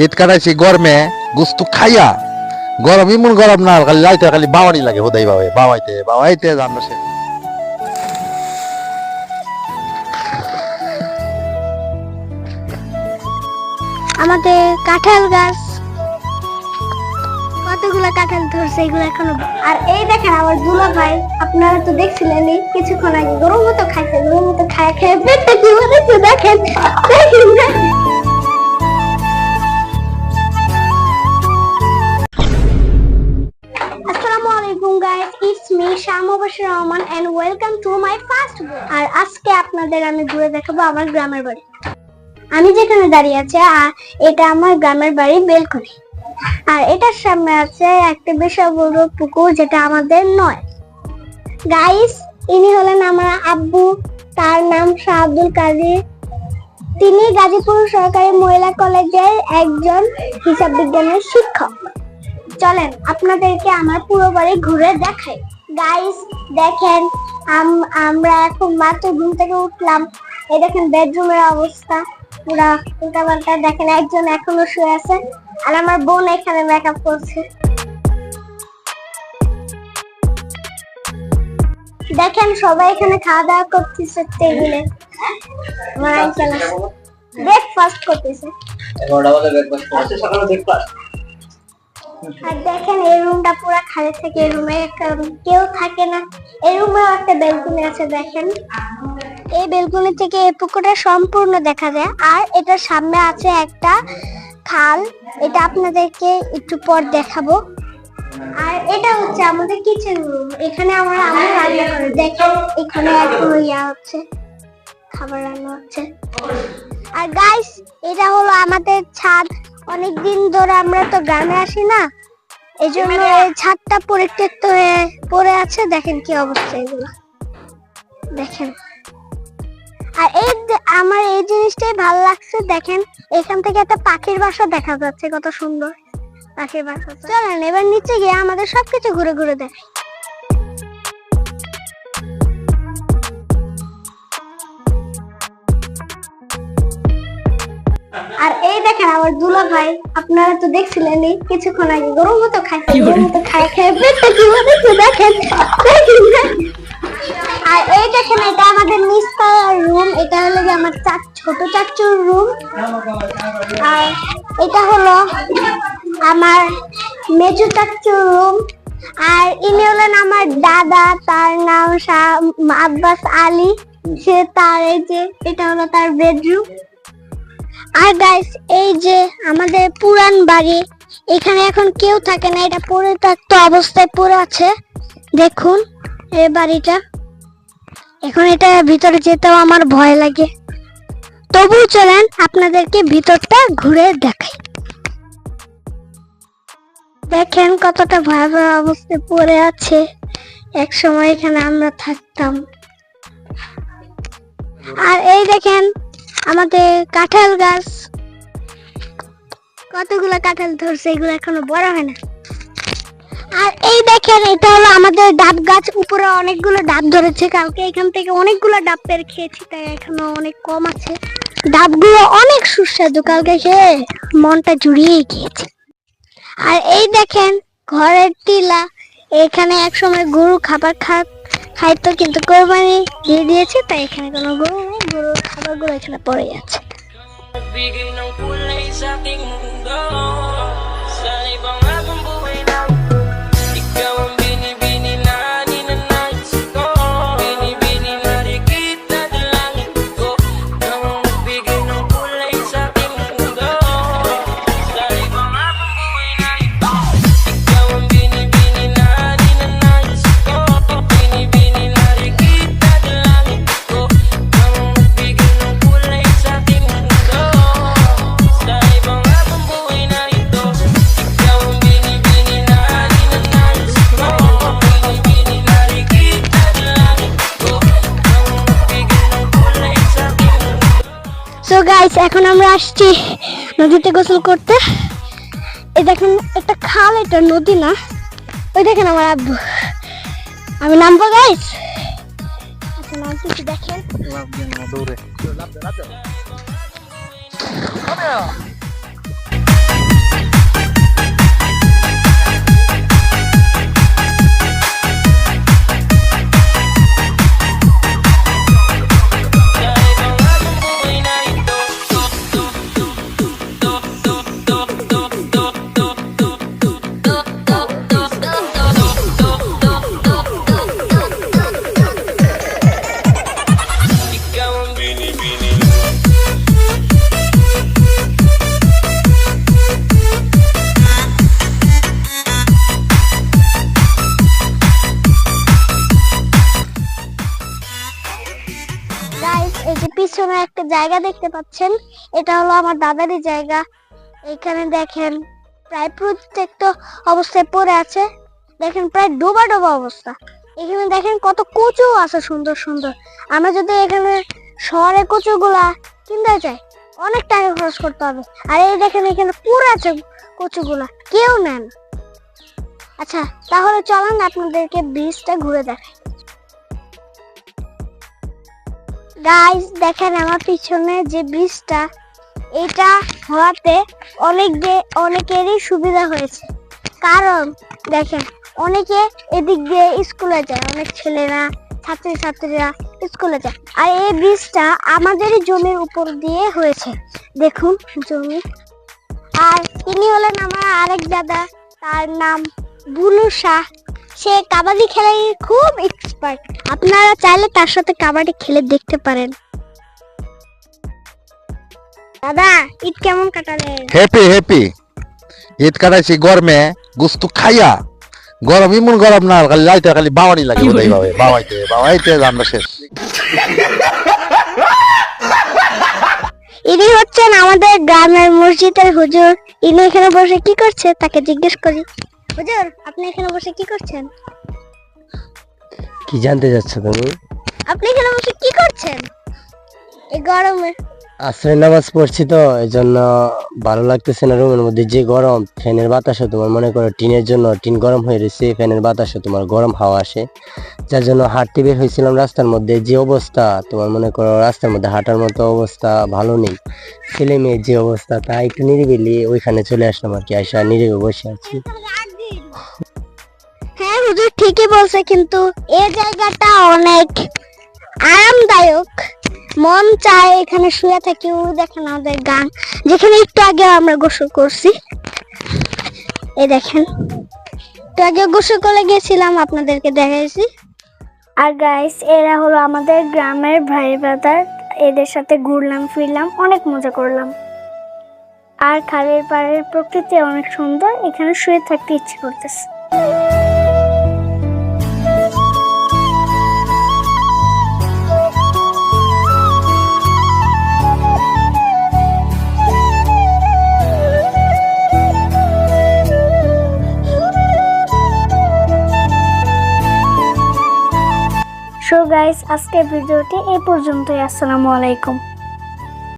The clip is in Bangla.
ঈদ কাটাইছি গরমে গুস্তু খাইয়া গরম ইমন গরম না খালি লাইতে খালি বাওয়ানি লাগে হোদাই বাবাইতে বাবাইতে জানো সে আমাদের কাঁঠাল গাছ কতগুলো কাঁঠাল ধরছে এগুলো এখনো। আর এই দেখেন আমার দুলা ভাই, আপনারা তো দেখছিলেন কিছুক্ষণ আগে গরম মতো খাইছে, গরম মতো খায় খেয়ে পেটটা কি হয়েছে দেখেন। আসসালামু আলাইকুম guys, it's me Shamu Bashir Rahman and welcome to my first blog. আর আজকে আপনাদের আমি ঘুরে দেখাবো আমার গ্রামের বাড়ি। আমি যেখানে দাঁড়িয়ে আছি এটা আমার গ্রামের বাড়ি বেলকনি। আর এটার সামনে আছে একটা বিশাল বড় পুকুর, যেটা আমাদের নয়। গাইস, ইনি হলেন আমার আব্বু, তার নাম শাহ আব্দুল কাদের। তিনি গাজীপুর সরকারি মহিলা কলেজের একজন হিসাব বিজ্ঞানের শিক্ষক। চলেন আপনাদেরকে আমার পুরো বাড়ি ঘুরে দেখাই। গাইস দেখেন, আমরা এখন মাত্র ঘুম থেকে উঠলাম। এই দেখেন বেডরুমের অবস্থা পুরা উল্টাপাল্টা। দেখেন একজন এখনো শুয়ে আছে, আর আমার বোন এখানে মেকআপ করছে। দেখেন সবাই এখানে খাওয়া দাওয়া করতেছে টেবিলে, ব্রেকফাস্ট করতেছে। আর দেখেন এই রুমটা পুরো খালি থাকে, এই রুমে কেউ থাকে না। এই রুমে একটা বেলকনি আছে, দেখেন এই বেলকনি থেকে এই পুকুরটা সম্পূর্ণ দেখা যায়। আর এটার সামনে আছে একটা খাল, এটা আপনাদেরকে একটু পর দেখাবো। আর এটা হচ্ছে আমাদের কিচেন রুম, এখানে আমরা রান্না করি। দেখেন এখানে এখন হচ্ছে খাবার রান্না হচ্ছে। আর গাইস, এটা হলো আমাদের ছাদ। অনেকদিন ধরে আমরা তো গ্রামে আসি না, এই জন্য এই ছাদটা পরিত্যক্ত হয়ে পড়ে আছে। দেখেন কি অবস্থা এগুলো দেখেন। আর আমার এই জিনিসটাই ভালো লাগছে, দেখেন এখান থেকে একটা পাখির বাসা দেখা যাচ্ছে, কত সুন্দর পাখির বাসা। চলেন এবার নিচে গিয়ে আমাদের সবকিছু ঘুরে ঘুরে দেখাই। আর এই দেখেন আমার দুলা ভাই, আপনারা তো দেখছিলেন কিছুক্ষণ আগে গরম মতো খাইছে, গরম মতো খায় খেয়ে পেটটা কি হয়েছে দেখেন। আর এই দেখেন এটা আমাদের নিচতলার রুম, এটা হলো আমার ছোট চাচুর রুম। আর এটা হলো আমার মেজো চাচুর রুম। আর ইনি হলেন আমার দাদা, তার নাম আব্বাস আলী। সে তার এই যে এটা হলো তার বেডরুম। আর গাইস, এই যে আমাদের পুরান বাড়ি, এখানে এখন কেউ থাকে না, এটা পরিত্যক্ত অবস্থায় পড়ে আছে। দেখুন এই বাড়িটা, এখন এটা ভিতরে যেতেও আমার ভয় লাগে। তবু চলেন আপনাদেরকে ভিতরটা ঘুরে দেখাই। দেখেন কতটা ভয়াবহ অবস্থায় পড়ে আছে, এক সময় এখানে আমরা থাকতাম। আর এই দেখেন আমাদের কাঁঠাল গাছ, কতগুলো কাঁঠাল ধরছে, এগুলো এখনো বড় হয় না। আর এই দেখেন এটা হলো আমাদের ডাব গাছ, উপরে অনেকগুলো ডাব ধরেছে। কালকে এখান থেকে অনেকগুলো ডাব পেড়ে খেয়েছি, তাই এখনো অনেক কম আছে। ডাবগুলো অনেক সুস্বাদু, কালকে খেয়ে মনটা জুড়িয়ে গিয়েছে। আর এই দেখেন ঘরের টিলা, এখানে একসময় গরু খাবার খাইতো, কিন্তু কোরবানি দিয়ে দিয়েছে, তাই এখানে কোনো গরু নেই। গরুর খাবারগুলো এখানে পড়ে যাচ্ছে। সো গাইস, এখন আমরা আসছি নদীতে গোসল করতে। এই দেখেন একটা খাল, এটা নদী না। ওই দেখেন আমার আব্বু, আমি নামবো গাইস। আচ্ছা নামছি, দেখেন দৌড়ে একটা জায়গা দেখতে পাচ্ছেন, এটা হলো আমার দাদারই জায়গা। এখানে দেখেন প্রায় পরিত্যক্ত অবস্থায় পড়ে আছে, দেখেন প্রায় ডোবা ডোবা অবস্থা। এখানে দেখেন কত কচু আছে সুন্দর সুন্দর। আমরা যদি এখানে শহরে কচুগুলা কিনতে চাই অনেক টাকা খরচ করতে হবে, আর এই দেখেন এখানে পুরো আছে কচুগুলা, কেউ নেন। আচ্ছা তাহলে চলেন আপনাদেরকে ব্রিজটা ঘুরে দেখাই। গাইস দেখেন আমার পিছনে যে ব্রিজটা, এটা হওয়াতে অনেকেরই সুবিধা হয়েছে। কারণ দেখেন অনেকে এদিক দিয়ে স্কুলে যায়, অনেক ছেলেরা ছাত্রীরা স্কুলে যায়। আর এই ব্রিজটা আমাদেরই জমির উপর দিয়ে হয়েছে, দেখুন জমি। আর তিনি হলেন আমার আরেক দাদা, তার নাম বুলু শাহ। সে কাবাডি খেলায় খুব এক্সপার্ট, আপনারা চাইলে তার সাথে কাবাডি খেলে দেখতে পারেন। দাদা ঈদ কেমন কাটালেন? হ্যাপি ঈদ কাটাইছি গরমে গুস্তু খাইয়া। গরম এমন গরম না খালি লাইতে খালি বাওয়ানি লাগে বোধহয় ভাবে, বাওয়াইতে রান্না শেষ। ইনি হচ্ছেন আমাদের গ্রামের মসজিদের হুজুর। ইনি এখানে বসে কি করছে তাকে জিজ্ঞেস করি। হুজুর আপনি এখানে বসে কি করছেন? কি জানতে যাচ্ছ তুমি? আপনি এখানে বসে কি করছেন এই গরমে? আসরের নামাজ পড়ছি তো, এই জন্য ভালো লাগতেছে না রুমের মধ্যে, যে গরম। ফ্যানের বাতাসও তোমার মনে করো টিনের জন্য টিন গরম হয়ে রয়েছে, ফ্যানের বাতাসও তোমার গরম হাওয়া আসে, যার জন্য হাঁটতে বের হয়েছিলাম রাস্তার মধ্যে। যে অবস্থা তোমার মনে করো রাস্তার মধ্যে হাঁটার মতো অবস্থা ভালো নেই, ছেলে মেয়ের যে অবস্থা, তাই একটু নিরিবিলি ওইখানে চলে আসলাম আর কি, আইসা নিরিবিলি বসে আছি। হ্যাঁ হুজুর ঠিকই বলছে, কিন্তু এই জায়গাটা অনেক আরামদায়ক, মন চায় এখানে শুয়ে থাকি। ও দেখেন আমাদের গান, যেখানে একটু আগে আমরা গোসল করছি, এই দেখেন একটু আগে গোসল করে গেছিলাম, আপনাদেরকে দেখাইছি। আর গাইস এরা হলো আমাদের গ্রামের ভাই ব্রাদার, এদের সাথে ঘুরলাম ফিরলাম, অনেক মজা করলাম। আর খালের পাড়ের প্রকৃতি অনেক সুন্দর, এখানে শুয়ে থাকতে ইচ্ছে করতেছে। সো গাইস আজকের ভিডিওটি এই পর্যন্তই। আসসালামু আলাইকুম।